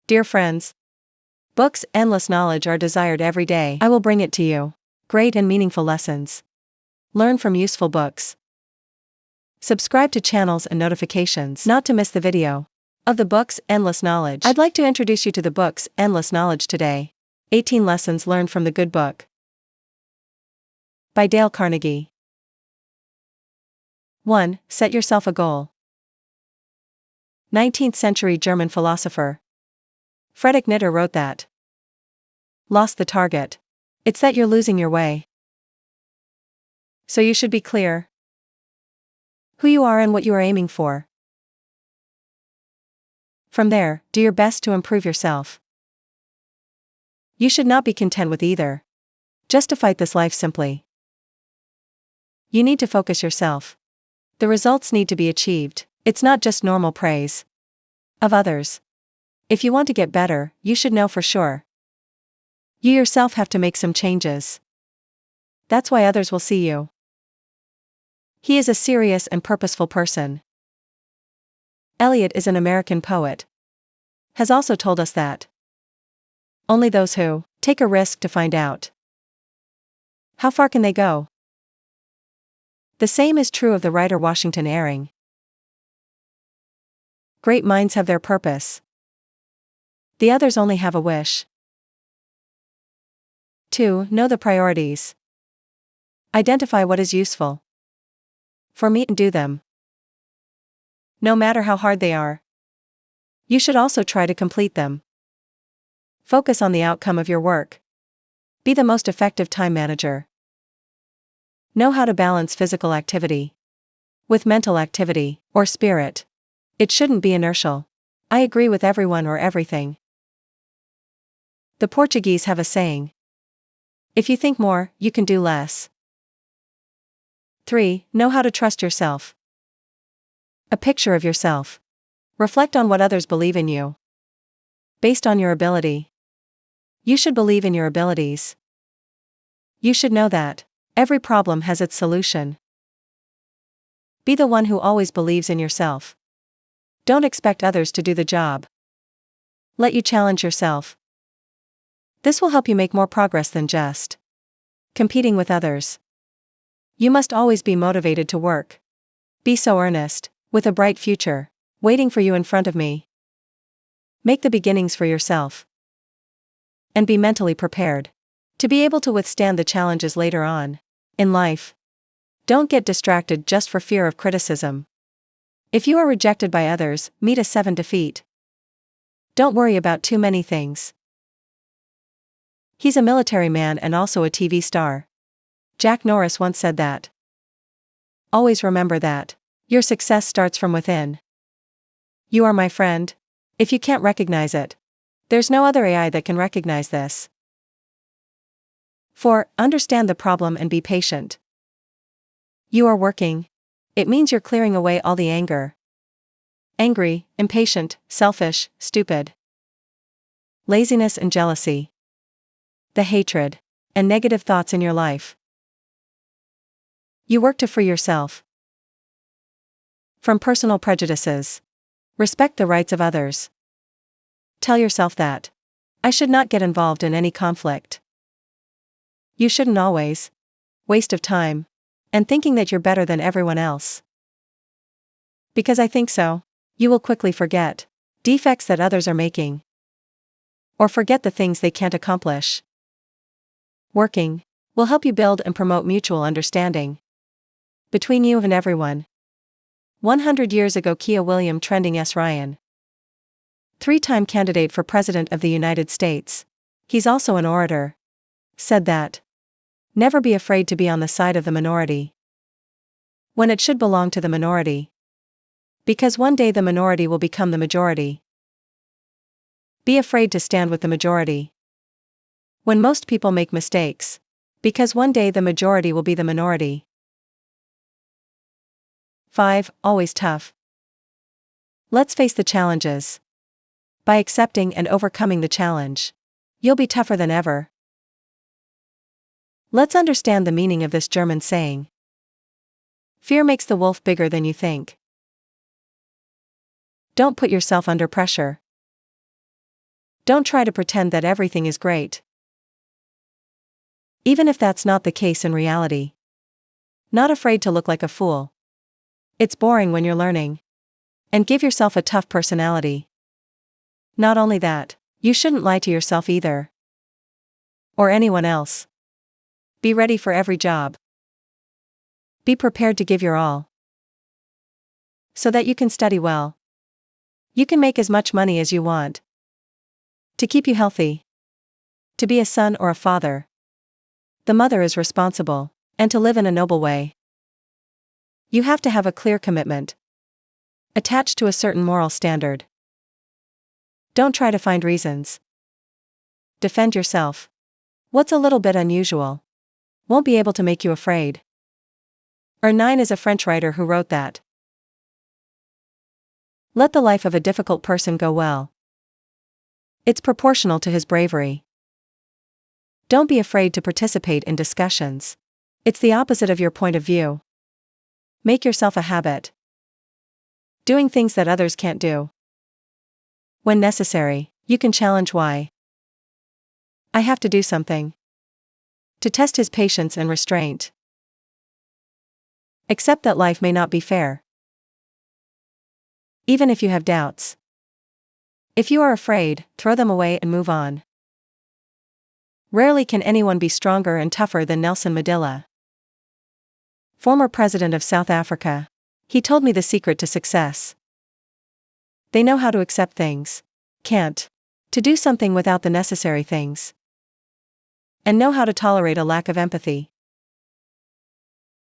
Dear friends, books, endless knowledge are desired every day. I will bring it to you. Great and meaningful lessons. Learn from useful books. Subscribe to channels and notifications not to miss the video of the books, Endless Knowledge. I'd like to introduce you to the books, Endless Knowledge today. 18 Lessons Learned from the Good Book. By Dale Carnegie. 1. Set yourself a goal. 19th century German philosopher Friedrich Nietzsche wrote that. Lost the target. It's that you're losing your way. So you should be clear who you are and what you are aiming for. From there, do your best to improve yourself. You should not be content with either. Just to fight this life simply. You need to focus yourself. The results need to be achieved. It's not just normal praise of others. If you want to get better, you should know for sure. You yourself have to make some changes. That's why others will see you. He is a serious and purposeful person. Eliot is an American poet. Has also told us that only those who take a risk to find out how far can they go. The same is true of the writer Washington Irving. Great minds have their purpose. The others only have a wish. 2. Know the priorities. Identify what is useful for me and do them. No matter how hard they are. You should also try to complete them. Focus on the outcome of your work. Be the most effective time manager. Know how to balance physical activity with mental activity, or spirit. It shouldn't be inertial. I agree with everyone or everything. The Portuguese have a saying. If you think more, you can do less. 3. Know how to trust yourself. A picture of yourself. Reflect on what others believe in you. Based on your ability. You should believe in your abilities. You should know that every problem has its solution. Be the one who always believes in yourself. Don't expect others to do the job. Let you challenge yourself. This will help you make more progress than just competing with others. You must always be motivated to work. Be so earnest, with a bright future waiting for you in front of me. Make the beginnings for yourself. And be mentally prepared to be able to withstand the challenges later on in life. Don't get distracted just for fear of criticism. If you are rejected by others, meet a 7 defeat. Don't worry about too many things. He's a military man and also a TV star. Jack Norris once said that. Always remember that your success starts from within. You are my friend. If you can't recognize it, there's no other AI that can recognize this. 4. Understand the problem and be patient. You are working. It means you're clearing away all the anger. Angry, impatient, selfish, stupid. Laziness and jealousy. The hatred and negative thoughts in your life. You work to free yourself from personal prejudices. Respect the rights of others. Tell yourself that I should not get involved in any conflict. You shouldn't always waste of time and thinking that you're better than everyone else. Because I think so, you will quickly forget defects that others are making, or forget the things they can't accomplish. Working will help you build and promote mutual understanding between you and everyone. 100 years ago, William Trending S. Ryan, 3-time candidate for President of the United States, he's also an orator, said that never be afraid to be on the side of the minority when it should belong to the minority. Because one day the minority will become the majority. Be afraid to stand with the majority when most people make mistakes, because one day the majority will be the minority. 5. Always tough. Let's face the challenges. By accepting and overcoming the challenge, you'll be tougher than ever. Let's understand the meaning of this German saying. Fear makes the wolf bigger than you think. Don't put yourself under pressure. Don't try to pretend that everything is great, even if that's not the case in reality. Not afraid to look like a fool. It's boring when you're learning. And give yourself a tough personality. Not only that, you shouldn't lie to yourself either. Or anyone else. Be ready for every job. Be prepared to give your all. So that you can study well. You can make as much money as you want. To keep you healthy. To be a son or a father. The mother is responsible, and to live in a noble way. You have to have a clear commitment. Attached to a certain moral standard. Don't try to find reasons. Defend yourself. What's a little bit unusual won't be able to make you afraid. Ernine is a French writer who wrote that. Let the life of a difficult person go well. It's proportional to his bravery. Don't be afraid to participate in discussions. It's the opposite of your point of view. Make yourself a habit. Doing things that others can't do. When necessary, you can challenge why. I have to do something. To test his patience and restraint. Accept that life may not be fair. Even if you have doubts. If you are afraid, throw them away and move on. Rarely can anyone be stronger and tougher than Nelson Mandela. Former President of South Africa. He told me the secret to success. They know how to accept things. Can't. To do something without the necessary things. And know how to tolerate a lack of empathy.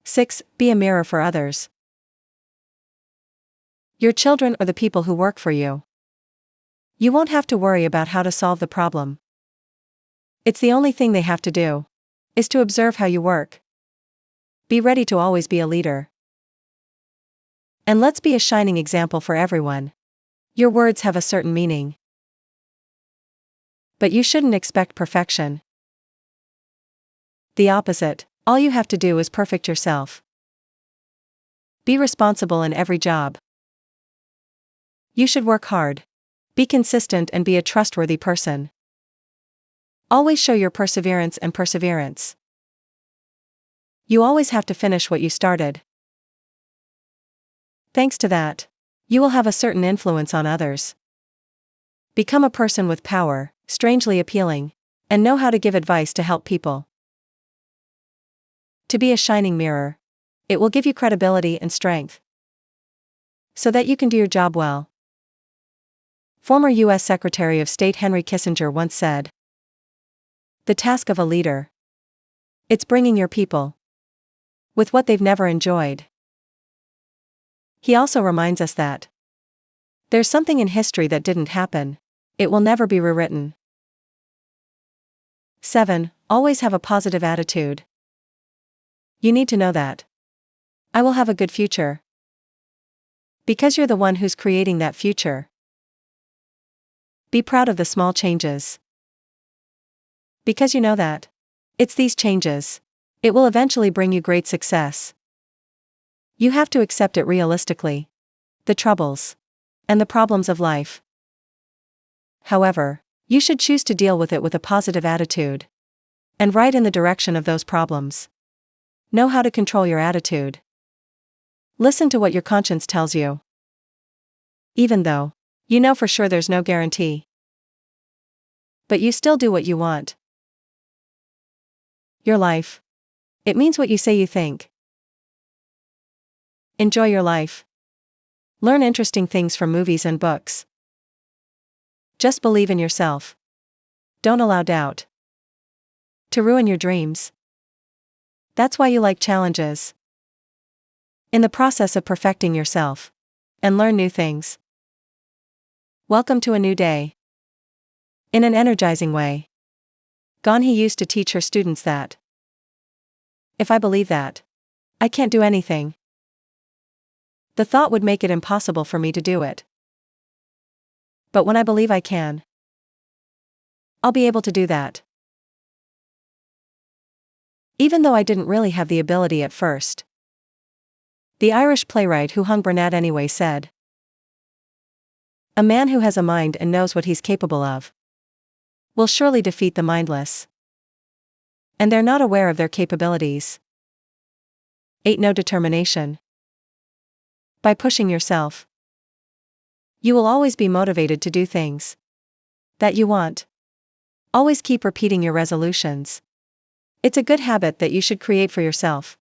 6. Be a mirror for others. Your children or the people who work for you. You won't have to worry about how to solve the problem. It's the only thing they have to do. Is to observe how you work. Be ready to always be a leader. And let's be a shining example for everyone. Your words have a certain meaning. But you shouldn't expect perfection. The opposite, all you have to do is perfect yourself. Be responsible in every job. You should work hard. Be consistent and be a trustworthy person. Always show your perseverance and perseverance. You always have to finish what you started. Thanks to that, you will have a certain influence on others. Become a person with power, strangely appealing, and know how to give advice to help people. To be a shining mirror. It will give you credibility and strength. So that you can do your job well. Former U.S. Secretary of State Henry Kissinger once said, "The task of a leader. It's bringing your people with what they've never enjoyed." He also reminds us that there's something in history that didn't happen. It will never be rewritten. 7. Always have a positive attitude. You need to know that. I will have a good future. Because you're the one who's creating that future. Be proud of the small changes. Because you know that. It's these changes. It will eventually bring you great success. You have to accept it realistically. The troubles. And the problems of life. However, you should choose to deal with it with a positive attitude. And right in the direction of those problems. Know how to control your attitude. Listen to what your conscience tells you. Even though you know for sure there's no guarantee. But you still do what you want. Your life. It means what you say you think. Enjoy your life. Learn interesting things from movies and books. Just believe in yourself. Don't allow doubt to ruin your dreams. That's why you like challenges. In the process of perfecting yourself. And learn new things. Welcome to a new day. In an energizing way. Gandhi used to teach her students that if I believe that I can't do anything, the thought would make it impossible for me to do it. But when I believe I can, I'll be able to do that. Even though I didn't really have the ability at first. The Irish playwright who hung Burnett anyway said, "A man who has a mind and knows what he's capable of will surely defeat the mindless. And they're not aware of their capabilities. 8. No determination. By pushing yourself, you will always be motivated to do things that you want. Always keep repeating your resolutions. It's a good habit that you should create for yourself.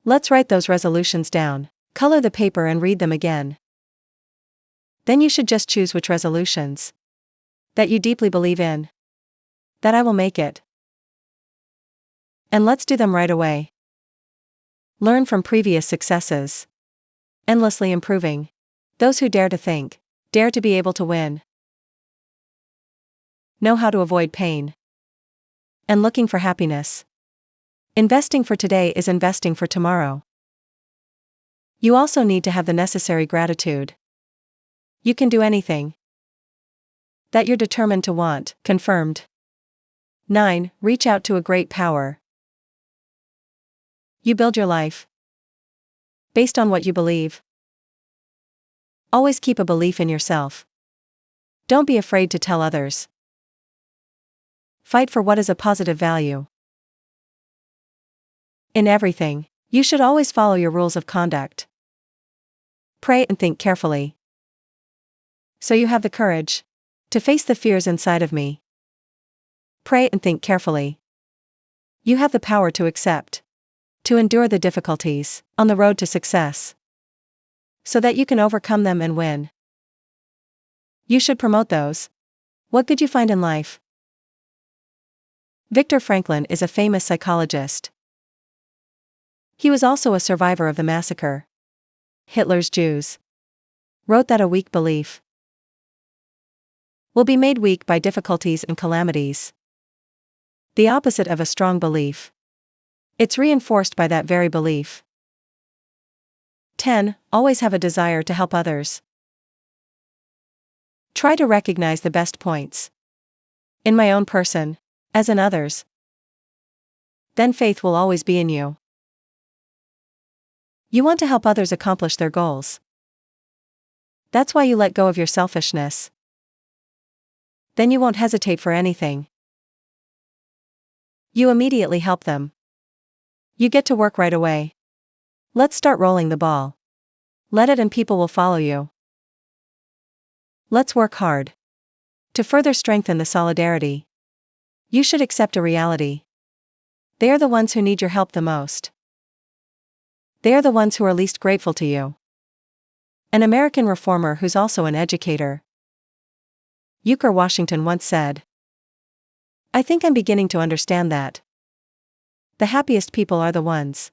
Let's write those resolutions down, color the paper and read them again. Then you should just choose which resolutions that you deeply believe in. That I will make it. And let's do them right away. Learn from previous successes. Endlessly improving. Those who dare to think, dare to be able to win. Know how to avoid pain. And looking for happiness. Investing for today is investing for tomorrow. You also need to have the necessary gratitude. You can do anything that you're determined to want. Confirmed. 9. Reach out to a great power. You build your life based on what you believe. Always keep a belief in yourself. Don't be afraid to tell others. Fight for what is a positive value. In everything, you should always follow your rules of conduct. Pray and think carefully, so you have the courage to face the fears inside of me. Pray and think carefully. You have the power to accept, to endure the difficulties on the road to success, so that you can overcome them and win. You should promote those. What good you find in life? Viktor Franklin is a famous psychologist. He was also a survivor of the massacre. Hitler's Jews. Wrote that a weak belief will be made weak by difficulties and calamities. The opposite of a strong belief. It's reinforced by that very belief. 10. Always have a desire to help others. Try to recognize the best points in my own person, as in others. Then faith will always be in you. You want to help others accomplish their goals. That's why you let go of your selfishness. Then you won't hesitate for anything. You immediately help them. You get to work right away. Let's start rolling the ball. Let it and people will follow you. Let's work hard to further strengthen the solidarity. You should accept a reality. They are the ones who need your help the most. They are the ones who are least grateful to you. An American reformer who's also an educator, Booker Washington, once said, "I think I'm beginning to understand that the happiest people are the ones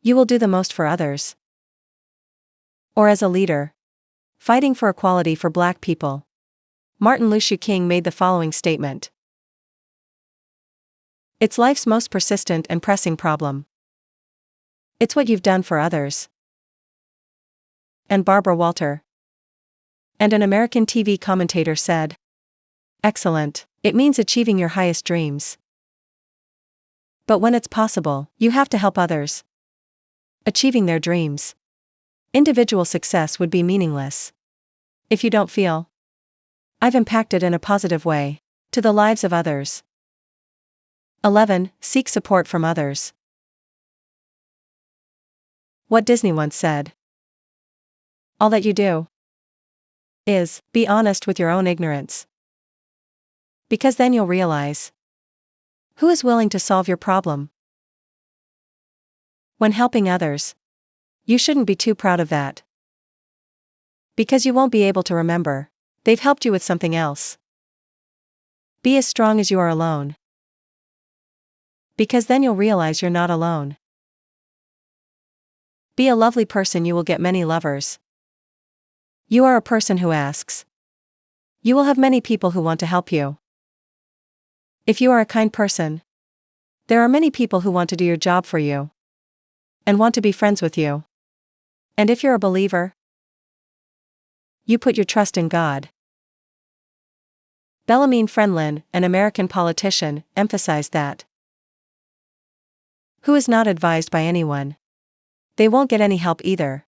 you will do the most for others." Or as a leader, fighting for equality for Black people, Martin Luther King made the following statement: "It's life's most persistent and pressing problem. It's what you've done for others." And Barbara Walter, and an American TV commentator, said, "Excellent, it means achieving your highest dreams. But when it's possible, you have to help others achieving their dreams. Individual success would be meaningless if you don't feel I've impacted in a positive way to the lives of others." 11. Seek support from others. What Disney once said: "All that you do is be honest with your own ignorance. Because then you'll realize who is willing to solve your problem." When helping others, you shouldn't be too proud of that. Because you won't be able to remember they've helped you with something else. Be as strong as you are alone. Because then you'll realize you're not alone. Be a lovely person, you will get many lovers. You are a person who asks. You will have many people who want to help you. If you are a kind person, there are many people who want to do your job for you and want to be friends with you. And if you're a believer, you put your trust in God. Benjamin Franklin, an American politician, emphasized that who is not advised by anyone, they won't get any help either.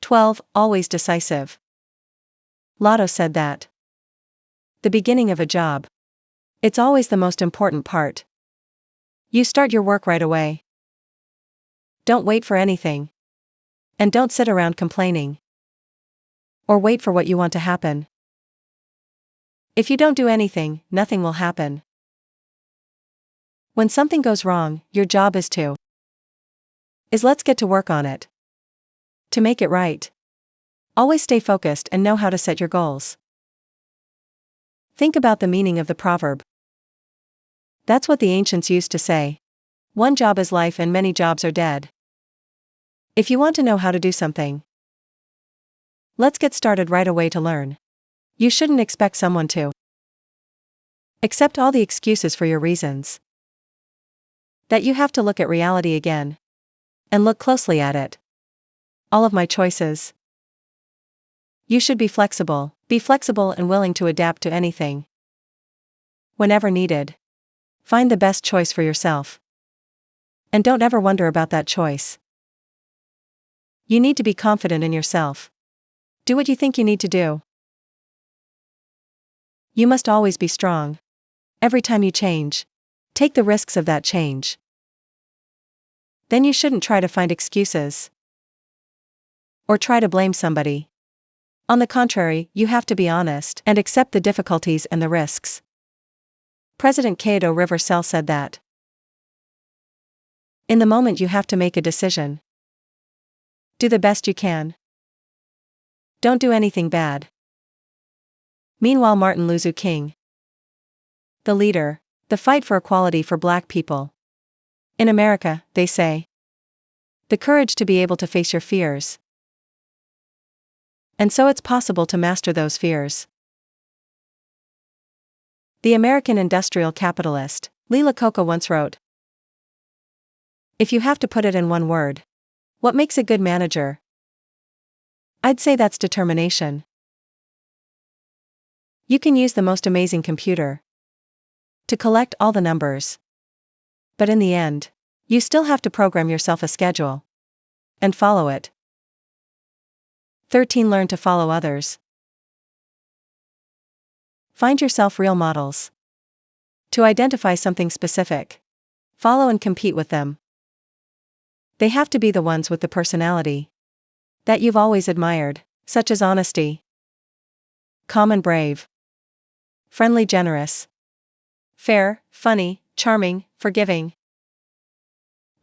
12. Always decisive. Lotto said that The beginning of a job. It's always the most important part. You start your work right away. Don't wait for anything. And don't sit around complaining. Or wait for what you want to happen. If you don't do anything, nothing will happen. When something goes wrong, your job let's get to work on it. To make it right. Always stay focused and know how to set your goals. Think about the meaning of the proverb. That's what the ancients used to say. One job is life and many jobs are dead. If you want to know how to do something, let's get started right away to learn. You shouldn't expect someone to accept all the excuses for your reasons. That you have to look at reality again. And look closely at it. All of my choices. You should be flexible and willing to adapt to anything. Whenever needed. Find the best choice for yourself. And don't ever wonder about that choice. You need to be confident in yourself. Do what you think you need to do. You must always be strong. Every time you change, take the risks of that change. Then you shouldn't try to find excuses. Or try to blame somebody. On the contrary, you have to be honest and accept the difficulties and the risks. President Cato River-Sell said that. In the moment you have to make a decision. Do the best you can. Don't do anything bad. Meanwhile, Martin Luther King. The leader, the fight for equality for Black people. In America, they say. The courage to be able to face your fears. And so it's possible to master those fears. The American industrial capitalist, Lee Iacocca once wrote, "If you have to put it in one word, what makes a good manager? I'd say that's determination." You can use the most amazing computer to collect all the numbers. But in the end, you still have to program yourself a schedule and follow it. 13. Learn to follow others. Find yourself real models. To identify something specific. Follow and compete with them. They have to be the ones with the personality that you've always admired, such as honesty, calm and brave, friendly, generous, fair, funny, charming, forgiving,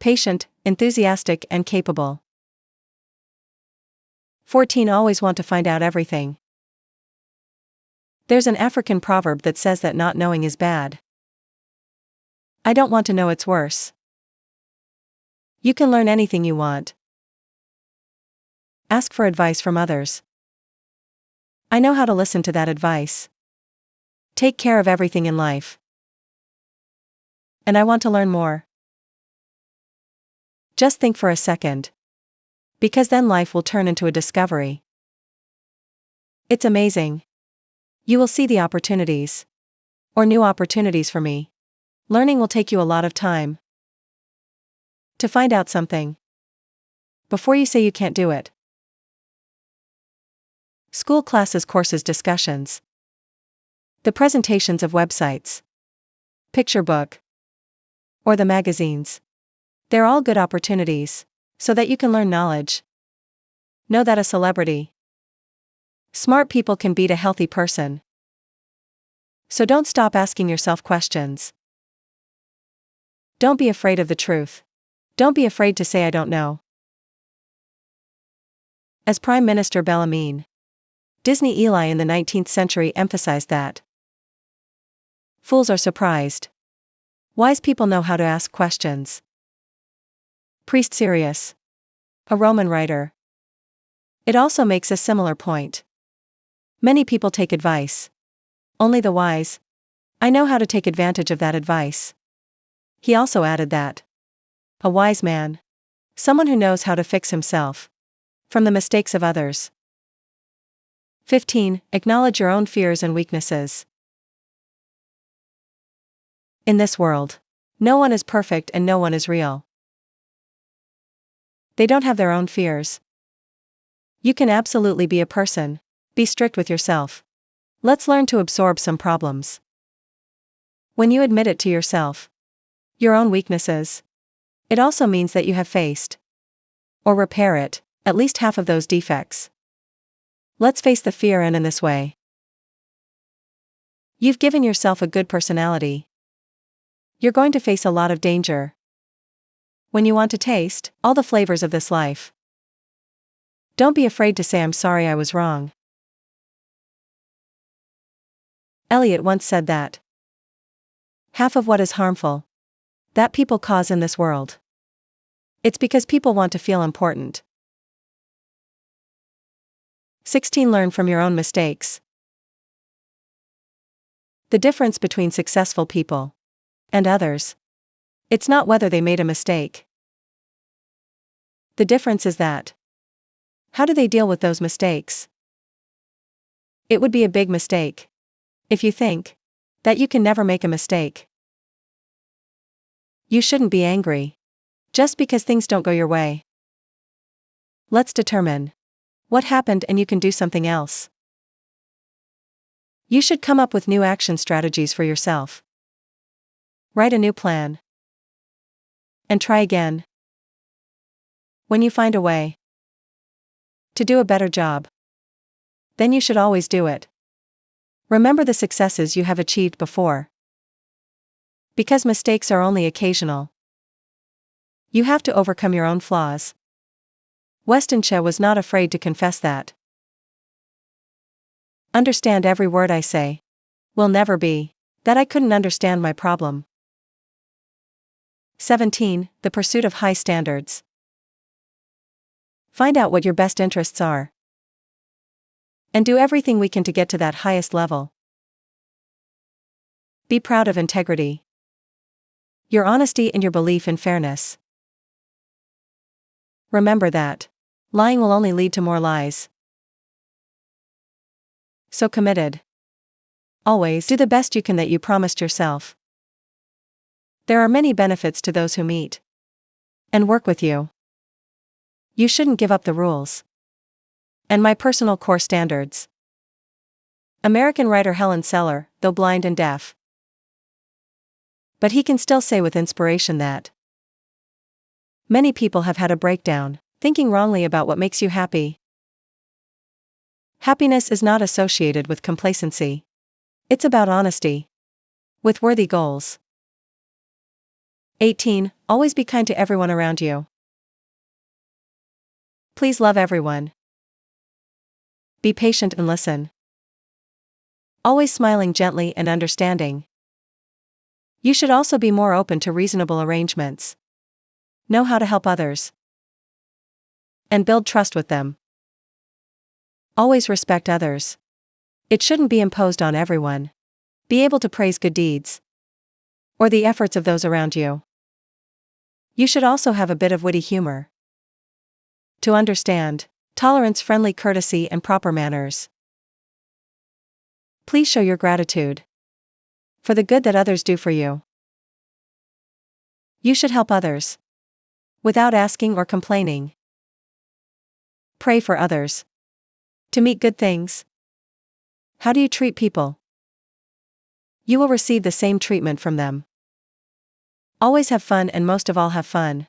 patient, enthusiastic, and capable. 14. Always want to find out everything. There's an African proverb that says that not knowing is bad. I don't want to know, it's worse. You can learn anything you want. Ask for advice from others. I know how to listen to that advice. Take care of everything in life. And I want to learn more. Just think for a second. Because then life will turn into a discovery. It's amazing. You will see the opportunities. Or new opportunities for me. Learning will take you a lot of time. To find out something. Before you say you can't do it. School classes, courses, discussions. The presentations of websites. Picture book. Or the magazines. They're all good opportunities, so that you can learn knowledge. Know that a celebrity. Smart people can beat a healthy person. So don't stop asking yourself questions. Don't be afraid of the truth. Don't be afraid to say I don't know. As Prime Minister Bellarmine, Disney Eli in the 19th century emphasized that fools are surprised. Wise people know how to ask questions. Priest Sirius, a Roman writer. It also makes a similar point. Many people take advice. Only the wise. I know how to take advantage of that advice. He also added that a wise man, someone who knows how to fix himself from the mistakes of others. 15. Acknowledge your own fears and weaknesses. In this world, no one is perfect and no one is real. They don't have their own fears. You can absolutely be a person. Be strict with yourself. Let's learn to absorb some problems. When you admit it to yourself, your own weaknesses, it also means that you have faced, or repair it, at least half of those defects. Let's face the fear, and in this way, you've given yourself a good personality. You're going to face a lot of danger when you want to taste all the flavors of this life. Don't be afraid to say, "I'm sorry, I was wrong." Eliot once said that half of what is harmful that people cause in this world, it's because people want to feel important. 16. Learn from your own mistakes. The difference between successful people and others, it's not whether they made a mistake. The difference is that, how do they deal with those mistakes? It would be a big mistake if you think that you can never make a mistake. You shouldn't be angry just because things don't go your way. Let's determine what happened, and you can do something else. You should come up with new action strategies for yourself. Write a new plan and try again. When you find a way to do a better job, then you should always do it. Remember the successes you have achieved before, because mistakes are only occasional. You have to overcome your own flaws. Weston Che was not afraid to confess that. Understand every word I say will never be that I couldn't understand my problem. 17. The pursuit of high standards. Find out what your best interests are and do everything we can to get to that highest level. Be proud of integrity, your honesty, and your belief in fairness. Remember that lying will only lead to more lies. So committed. Always do the best you can that you promised yourself. There are many benefits to those who meet and work with you. You shouldn't give up the rules and my personal core standards. American writer Helen Keller, though blind and deaf, but he can still say with inspiration that many people have had a breakdown thinking wrongly about what makes you happy. Happiness is not associated with complacency. It's about honesty with worthy goals. 18. Always be kind to everyone around you. Please love everyone. Be patient and listen. Always smiling gently and understanding. You should also be more open to reasonable arrangements. Know how to help others and build trust with them. Always respect others. It shouldn't be imposed on everyone. Be able to praise good deeds or the efforts of those around you. You should also have a bit of witty humor to understand tolerance, friendly courtesy, and proper manners. Please show your gratitude for the good that others do for you. You should help others without asking or complaining. Pray for others to meet good things. How do you treat people? You will receive the same treatment from them. Always have fun, and most of all have fun.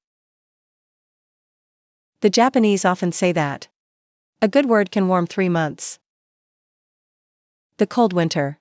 The Japanese often say that a good word can warm 3 months. The cold winter